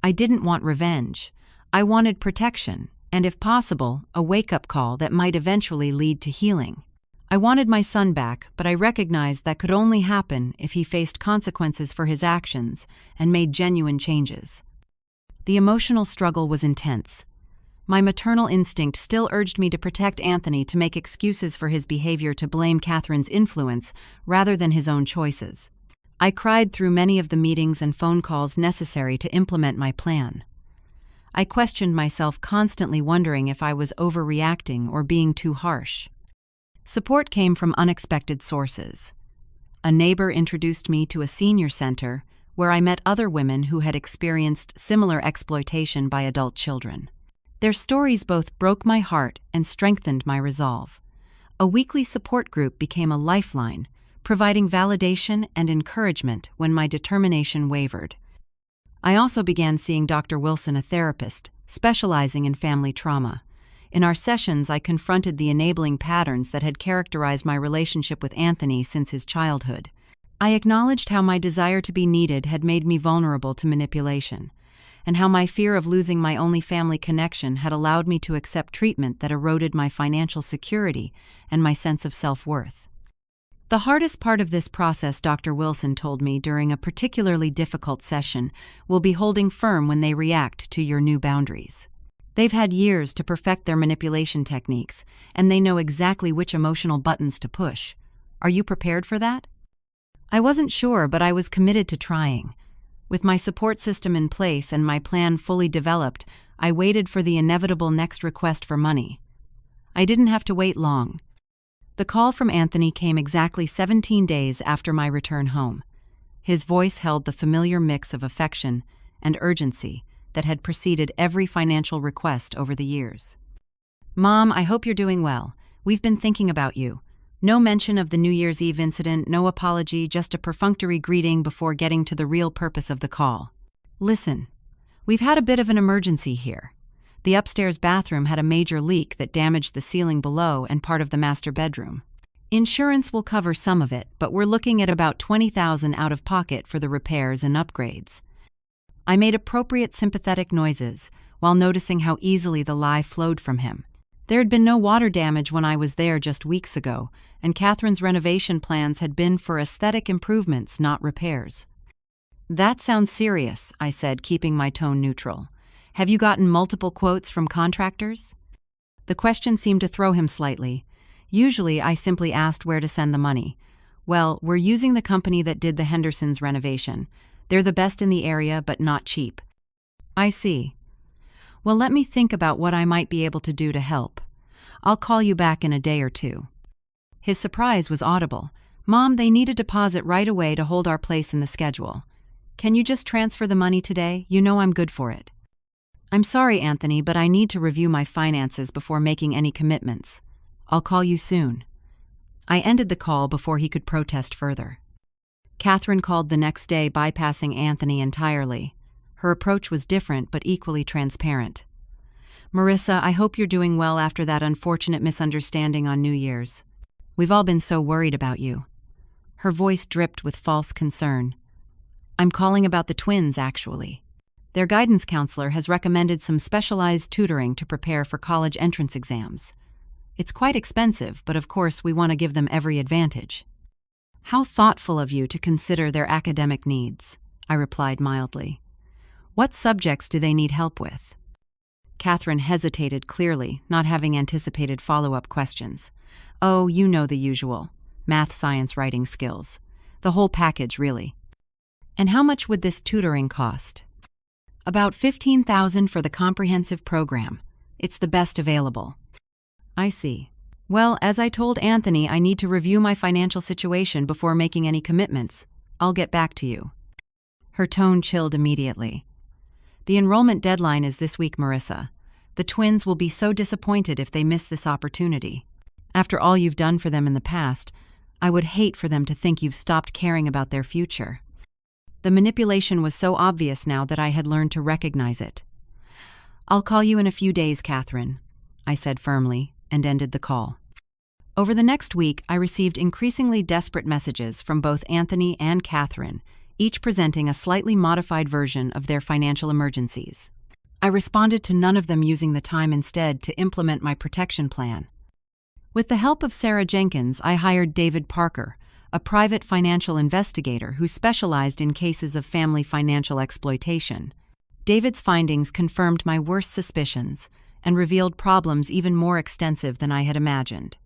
I didn't want revenge. I wanted protection, and if possible, a wake-up call that might eventually lead to healing. I wanted my son back, but I recognized that could only happen if he faced consequences for his actions and made genuine changes. The emotional struggle was intense. My maternal instinct still urged me to protect Anthony, to make excuses for his behavior, to blame Catherine's influence rather than his own choices. I cried through many of the meetings and phone calls necessary to implement my plan. I questioned myself, constantly wondering if I was overreacting or being too harsh. Support came from unexpected sources. A neighbor introduced me to a senior center where I met other women who had experienced similar exploitation by adult children. Their stories both broke my heart and strengthened my resolve. A weekly support group became a lifeline, providing validation and encouragement when my determination wavered. I also began seeing Dr. Wilson, a therapist specializing in family trauma. In our sessions, I confronted the enabling patterns that had characterized my relationship with Anthony since his childhood. I acknowledged how my desire to be needed had made me vulnerable to manipulation, and how my fear of losing my only family connection had allowed me to accept treatment that eroded my financial security and my sense of self-worth. The hardest part of this process, Dr. Wilson told me during a particularly difficult session, will be holding firm when they react to your new boundaries. They've had years to perfect their manipulation techniques, and they know exactly which emotional buttons to push. Are you prepared for that? I wasn't sure, but I was committed to trying. With my support system in place and my plan fully developed, I waited for the inevitable next request for money. I didn't have to wait long. The call from Anthony came exactly 17 days after my return home. His voice held the familiar mix of affection and urgency that had preceded every financial request over the years. "Mom, I hope you're doing well. We've been thinking about you." No mention of the New Year's Eve incident, no apology, just a perfunctory greeting before getting to the real purpose of the call. "Listen, we've had a bit of an emergency here. The upstairs bathroom had a major leak that damaged the ceiling below and part of the master bedroom. Insurance will cover some of it, but we're looking at about $20,000 out of pocket for the repairs and upgrades." I made appropriate sympathetic noises while noticing how easily the lie flowed from him. There had been no water damage when I was there just weeks ago, and Catherine's renovation plans had been for aesthetic improvements, not repairs. "That sounds serious," I said, keeping my tone neutral. "Have you gotten multiple quotes from contractors?" The question seemed to throw him slightly. Usually, I simply asked where to send the money. "Well, we're using the company that did the Hendersons' renovation. They're the best in the area, but not cheap." "I see. Well, let me think about what I might be able to do to help. I'll call you back in a day or two." His surprise was audible. "Mom, they need a deposit right away to hold our place in the schedule. Can you just transfer the money today? You know I'm good for it." "I'm sorry, Anthony, but I need to review my finances before making any commitments. I'll call you soon." I ended the call before he could protest further. Catherine called the next day, bypassing Anthony entirely. Her approach was different but equally transparent. "Marissa, I hope you're doing well after that unfortunate misunderstanding on New Year's. We've all been so worried about you." Her voice dripped with false concern. "I'm calling about the twins, actually." Their guidance counselor has recommended some specialized tutoring to prepare for college entrance exams. It's quite expensive, but of course we want to give them every advantage. How thoughtful of you to consider their academic needs, I replied mildly. What subjects do they need help with? Catherine hesitated clearly, not having anticipated follow-up questions. Oh, you know the usual. Math, science, writing skills. The whole package, really. And how much would this tutoring cost? About $15,000 for the comprehensive program. It's the best available. I see. Well, as I told Anthony, I need to review my financial situation before making any commitments. I'll get back to you. Her tone chilled immediately. The enrollment deadline is this week, Marissa. The twins will be so disappointed if they miss this opportunity. After all you've done for them in the past, I would hate for them to think you've stopped caring about their future. The manipulation was so obvious now that I had learned to recognize it. I'll call you in a few days, Catherine, I said firmly, and ended the call. Over the next week, I received increasingly desperate messages from both Anthony and Catherine, each presenting a slightly modified version of their financial emergencies. I responded to none of them, using the time instead to implement my protection plan. With the help of Sarah Jenkins, I hired David Parker, a private financial investigator who specialized in cases of family financial exploitation. David's findings confirmed my worst suspicions and revealed problems even more extensive than I had imagined.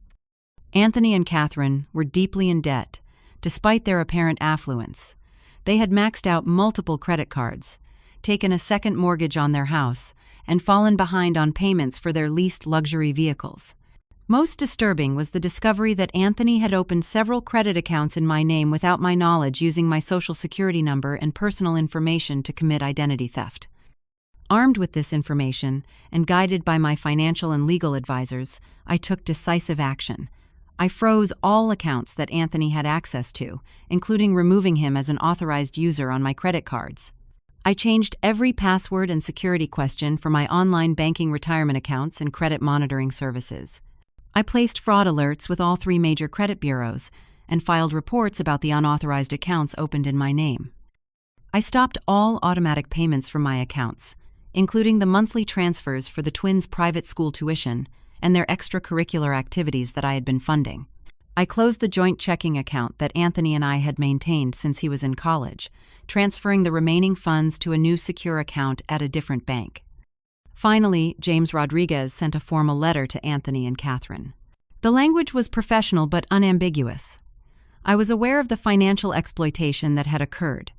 Anthony and Catherine were deeply in debt, despite their apparent affluence. They had maxed out multiple credit cards, taken a second mortgage on their house, and fallen behind on payments for their leased luxury vehicles. Most disturbing was the discovery that Anthony had opened several credit accounts in my name without my knowledge, using my social security number and personal information to commit identity theft. Armed with this information, and guided by my financial and legal advisors, I took decisive action. I froze all accounts that Anthony had access to, including removing him as an authorized user on my credit cards. I changed every password and security question for my online banking, retirement accounts, and credit monitoring services. I placed fraud alerts with all 3 major credit bureaus and filed reports about the unauthorized accounts opened in my name. I stopped all automatic payments from my accounts, including the monthly transfers for the twins' private school tuition and their extracurricular activities that I had been funding. I closed the joint checking account that Anthony and I had maintained since he was in college, transferring the remaining funds to a new secure account at a different bank. Finally, James Rodriguez sent a formal letter to Anthony and Catherine. The language was professional but unambiguous. I was aware of the financial exploitation that had occurred.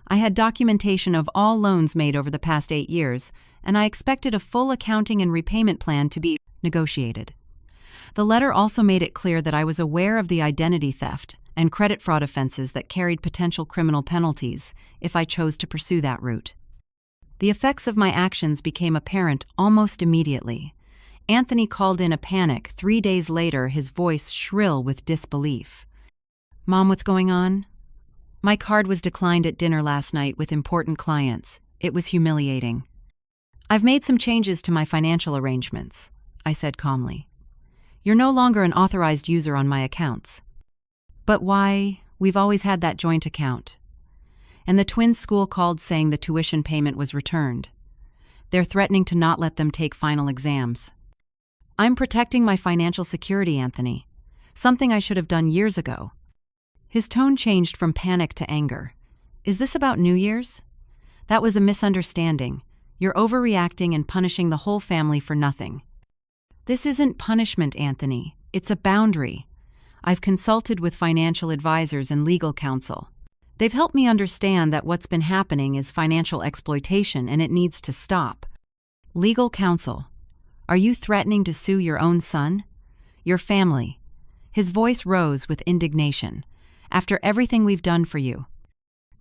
I had documentation of all loans made over the past 8 years, and I expected a full accounting and repayment plan to be negotiated. The letter also made it clear that I was aware of the identity theft and credit fraud offenses that carried potential criminal penalties if I chose to pursue that route. The effects of my actions became apparent almost immediately. Anthony called in a panic 3 days later, his voice shrill with disbelief. "Mom, what's going on?" "My card was declined at dinner last night with important clients. It was humiliating." "I've made some changes to my financial arrangements," I said calmly. "You're no longer an authorized user on my accounts." "But why? We've always had that joint account." "And the twins' school called saying the tuition payment was returned. They're threatening to not let them take final exams." "I'm protecting my financial security, Anthony. Something I should have done years ago." His tone changed from panic to anger. "Is this about New Year's? That was a misunderstanding. You're overreacting and punishing the whole family for nothing." "This isn't punishment, Anthony. It's a boundary. I've consulted with financial advisors and legal counsel. They've helped me understand that what's been happening is financial exploitation and it needs to stop." "Legal counsel? Are you threatening to sue your own son? Your family?" His voice rose with indignation. "After everything we've done for you."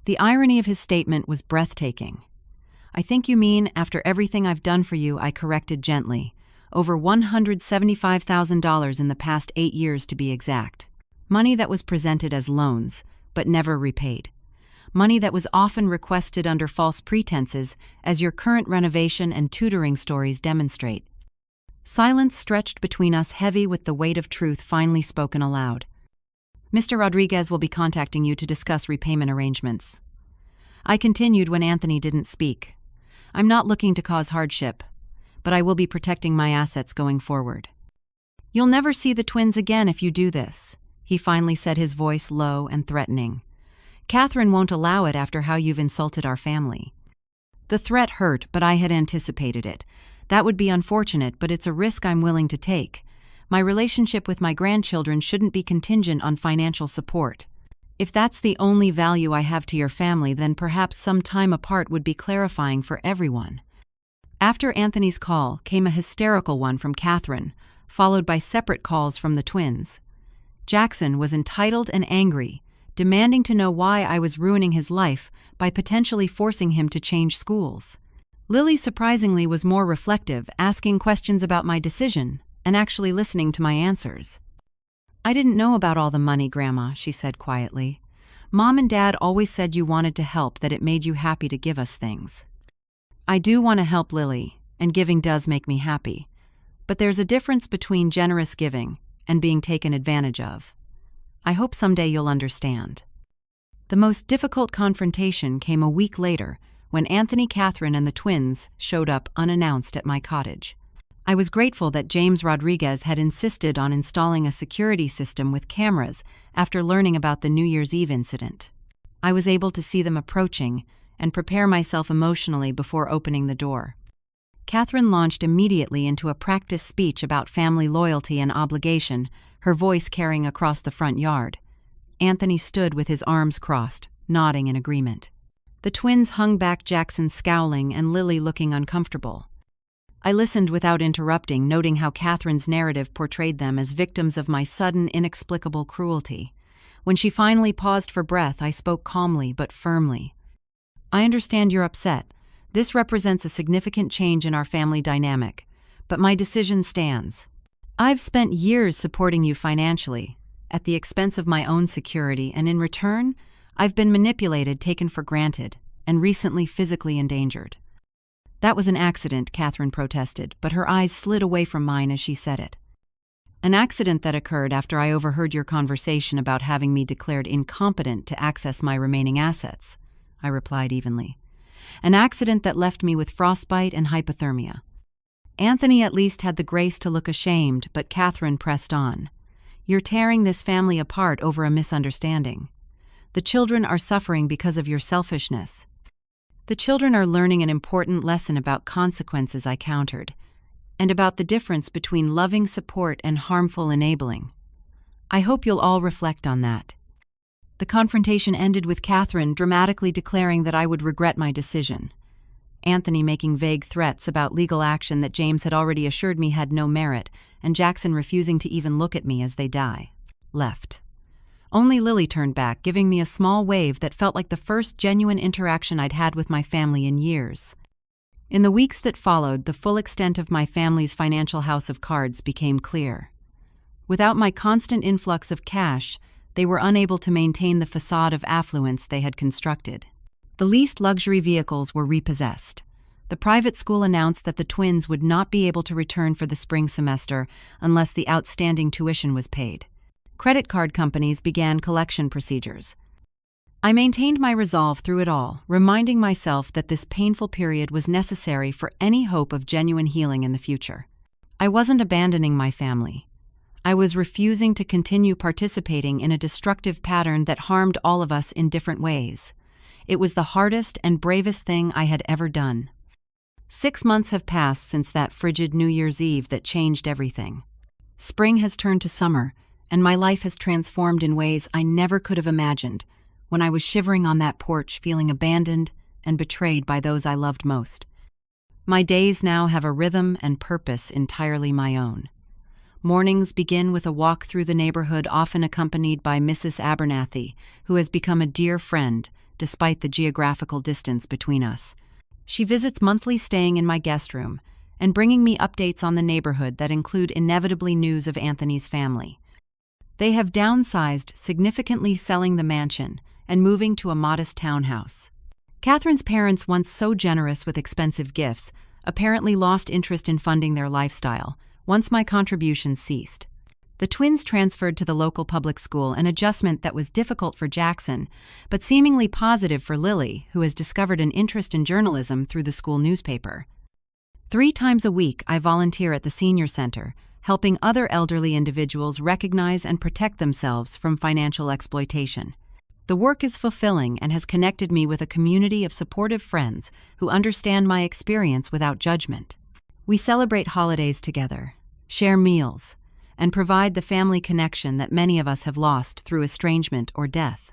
The irony of his statement was breathtaking. "I think you mean after everything I've done for you," I corrected gently. "Over $175,000 in the past 8 years to be exact. Money that was presented as loans, but never repaid. Money that was often requested under false pretenses, as your current renovation and tutoring stories demonstrate." Silence stretched between us, heavy with the weight of truth finally spoken aloud. "Mr. Rodriguez will be contacting you to discuss repayment arrangements." I continued when Anthony didn't speak. I'm not looking to cause hardship, but I will be protecting my assets going forward. You'll never see the twins again if you do this, he finally said, his voice low and threatening. Catherine won't allow it after how you've insulted our family. The threat hurt, but I had anticipated it. That would be unfortunate, but it's a risk I'm willing to take. My relationship with my grandchildren shouldn't be contingent on financial support. If that's the only value I have to your family, then perhaps some time apart would be clarifying for everyone. After Anthony's call came a hysterical one from Catherine, followed by separate calls from the twins. Jackson was entitled and angry, demanding to know why I was ruining his life by potentially forcing him to change schools. Lily surprisingly was more reflective, asking questions about my decision and actually listening to my answers. I didn't know about all the money, Grandma, she said quietly. Mom and Dad always said you wanted to help, that it made you happy to give us things. I do want to help, Lily, and giving does make me happy. But there's a difference between generous giving and being taken advantage of. I hope someday you'll understand. The most difficult confrontation came a week later when Anthony, Catherine, and the twins showed up unannounced at my cottage. I was grateful that James Rodriguez had insisted on installing a security system with cameras after learning about the New Year's Eve incident. I was able to see them approaching and prepare myself emotionally before opening the door. Catherine launched immediately into a practice speech about family loyalty and obligation, her voice carrying across the front yard. Anthony stood with his arms crossed, nodding in agreement. The twins hung back, Jackson scowling and Lily looking uncomfortable. I listened without interrupting, noting how Catherine's narrative portrayed them as victims of my sudden, inexplicable cruelty. When she finally paused for breath, I spoke calmly but firmly. I understand you're upset. This represents a significant change in our family dynamic, but my decision stands. I've spent years supporting you financially, at the expense of my own security, and in return, I've been manipulated, taken for granted, and recently physically endangered. That was an accident, Catherine protested, but her eyes slid away from mine as she said it. An accident that occurred after I overheard your conversation about having me declared incompetent to access my remaining assets, I replied evenly. An accident that left me with frostbite and hypothermia. Anthony at least had the grace to look ashamed, but Catherine pressed on. You're tearing this family apart over a misunderstanding. The children are suffering because of your selfishness. The children are learning an important lesson about consequences, I countered, and about the difference between loving support and harmful enabling. I hope you'll all reflect on that. The confrontation ended with Catherine dramatically declaring that I would regret my decision. Anthony making vague threats about legal action that James had already assured me had no merit, and Jackson refusing to even look at me as they left. Only Lily turned back, giving me a small wave that felt like the first genuine interaction I'd had with my family in years. In the weeks that followed, the full extent of my family's financial house of cards became clear. Without my constant influx of cash, they were unable to maintain the facade of affluence they had constructed. The leased luxury vehicles were repossessed. The private school announced that the twins would not be able to return for the spring semester unless the outstanding tuition was paid. Credit card companies began collection procedures. I maintained my resolve through it all, reminding myself that this painful period was necessary for any hope of genuine healing in the future. I wasn't abandoning my family. I was refusing to continue participating in a destructive pattern that harmed all of us in different ways. It was the hardest and bravest thing I had ever done. 6 months have passed since that frigid New Year's Eve that changed everything. Spring has turned to summer, and my life has transformed in ways I never could have imagined when I was shivering on that porch, feeling abandoned and betrayed by those I loved most. My days now have a rhythm and purpose entirely my own. Mornings begin with a walk through the neighborhood, often accompanied by Mrs. Abernathy, who has become a dear friend despite the geographical distance between us. She visits monthly, staying in my guest room and bringing me updates on the neighborhood that include inevitably news of Anthony's family. They have downsized, significantly selling the mansion and moving to a modest townhouse. Catherine's parents, once so generous with expensive gifts, apparently lost interest in funding their lifestyle once my contributions ceased. The twins transferred to the local public school, an adjustment that was difficult for Jackson, but seemingly positive for Lily, who has discovered an interest in journalism through the school newspaper. 3 times a week, I volunteer at the senior center, helping other elderly individuals recognize and protect themselves from financial exploitation. The work is fulfilling and has connected me with a community of supportive friends who understand my experience without judgment. We celebrate holidays together, share meals, and provide the family connection that many of us have lost through estrangement or death.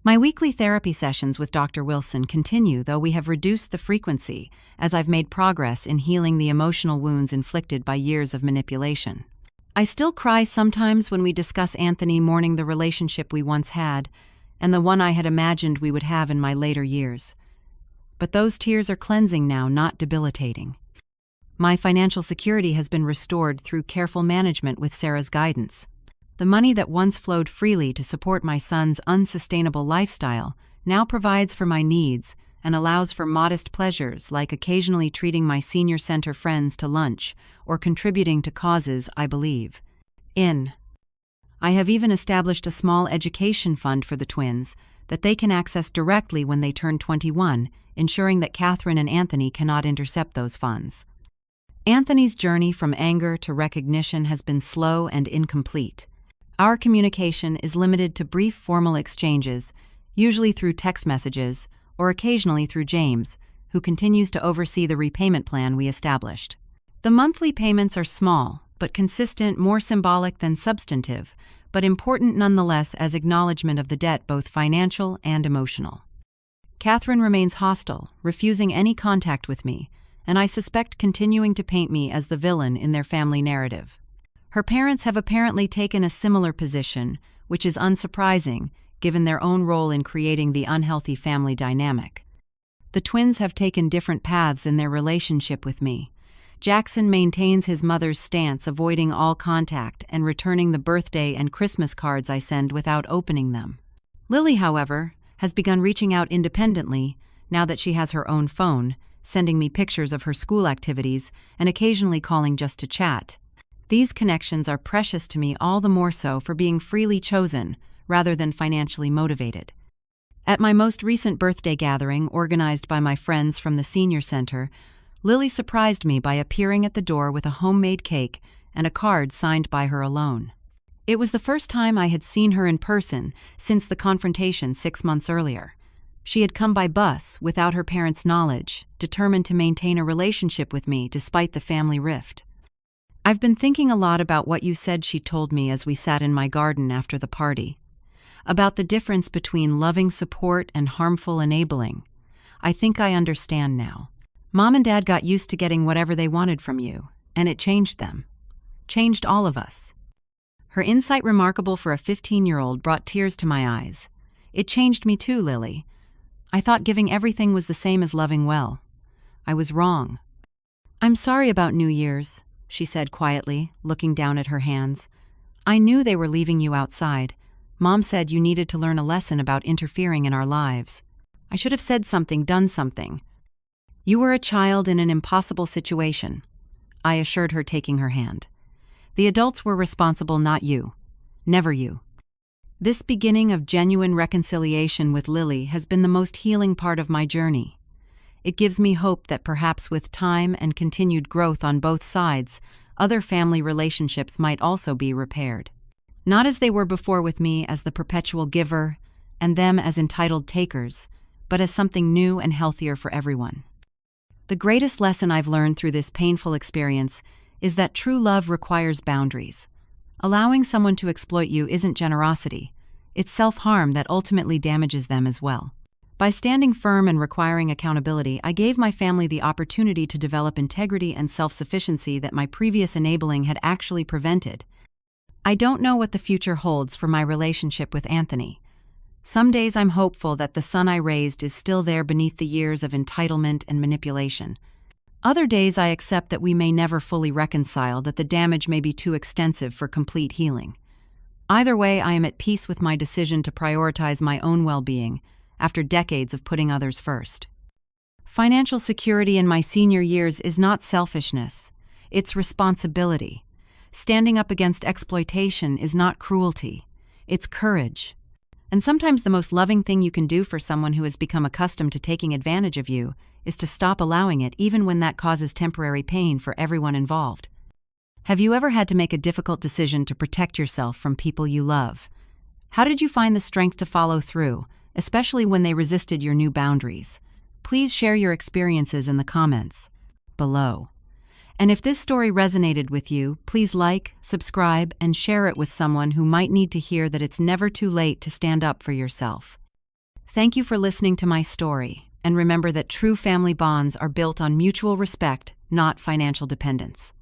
My weekly therapy sessions with Dr. Wilson continue, though we have reduced the frequency as I've made progress in healing the emotional wounds inflicted by years of manipulation. I still cry sometimes when we discuss Anthony mourning the relationship we once had and the one I had imagined we would have in my later years. But those tears are cleansing now, not debilitating. My financial security has been restored through careful management with Sarah's guidance. The money that once flowed freely to support my son's unsustainable lifestyle now provides for my needs and allows for modest pleasures like occasionally treating my senior center friends to lunch or contributing to causes I believe in. I have even established a small education fund for the twins that they can access directly when they turn 21, ensuring that Catherine and Anthony cannot intercept those funds. Anthony's journey from anger to recognition has been slow and incomplete. Our communication is limited to brief formal exchanges, usually through text messages or occasionally through James, who continues to oversee the repayment plan we established. The monthly payments are small, but consistent, more symbolic than substantive, but important nonetheless as acknowledgement of the debt, both financial and emotional. Catherine remains hostile, refusing any contact with me, and I suspect continuing to paint me as the villain in their family narrative. Her parents have apparently taken a similar position, which is unsurprising given their own role in creating the unhealthy family dynamic. The twins have taken different paths in their relationship with me. Jackson maintains his mother's stance, avoiding all contact and returning the birthday and Christmas cards I send without opening them. Lily, however, has begun reaching out independently now that she has her own phone, sending me pictures of her school activities and occasionally calling just to chat. These connections are precious to me, all the more so for being freely chosen rather than financially motivated. At my most recent birthday gathering, organized by my friends from the senior center, Lily surprised me by appearing at the door with a homemade cake and a card signed by her alone. It was the first time I had seen her in person since the confrontation 6 months earlier. She had come by bus without her parents' knowledge, determined to maintain a relationship with me despite the family rift. "I've been thinking a lot about what you said," she told me as we sat in my garden after the party. "About the difference between loving support and harmful enabling. I think I understand now. Mom and Dad got used to getting whatever they wanted from you, and it changed them. Changed all of us." Her insight, remarkable for a 15-year-old, brought tears to my eyes. "It changed me too, Lily. I thought giving everything was the same as loving well. I was wrong." "I'm sorry about New Year's," she said quietly, looking down at her hands. "I knew they were leaving you outside. Mom said you needed to learn a lesson about interfering in our lives. I should have said something, done something. You were a child in an impossible situation," I assured her, taking her hand. "The adults were responsible, not you. Never you." This beginning of genuine reconciliation with Lily has been the most healing part of my journey. It gives me hope that perhaps with time and continued growth on both sides, other family relationships might also be repaired. Not as they were before, with me as the perpetual giver and them as entitled takers, but as something new and healthier for everyone. The greatest lesson I've learned through this painful experience is that true love requires boundaries. Allowing someone to exploit you isn't generosity, it's self-harm that ultimately damages them as well. By standing firm and requiring accountability, I gave my family the opportunity to develop integrity and self-sufficiency that my previous enabling had actually prevented. I don't know what the future holds for my relationship with Anthony. Some days I'm hopeful that the son I raised is still there beneath the years of entitlement and manipulation. Other days I accept that we may never fully reconcile, that the damage may be too extensive for complete healing. Either way, I am at peace with my decision to prioritize my own well-being after decades of putting others first. Financial security in my senior years is not selfishness, it's responsibility. Standing up against exploitation is not cruelty, it's courage. And sometimes the most loving thing you can do for someone who has become accustomed to taking advantage of you is to stop allowing it, even when that causes temporary pain for everyone involved. Have you ever had to make a difficult decision to protect yourself from people you love? How did you find the strength to follow through, especially when they resisted your new boundaries? Please share your experiences in the comments below. And if this story resonated with you, please like, subscribe, and share it with someone who might need to hear that it's never too late to stand up for yourself. Thank you for listening to my story, and remember that true family bonds are built on mutual respect, not financial dependence.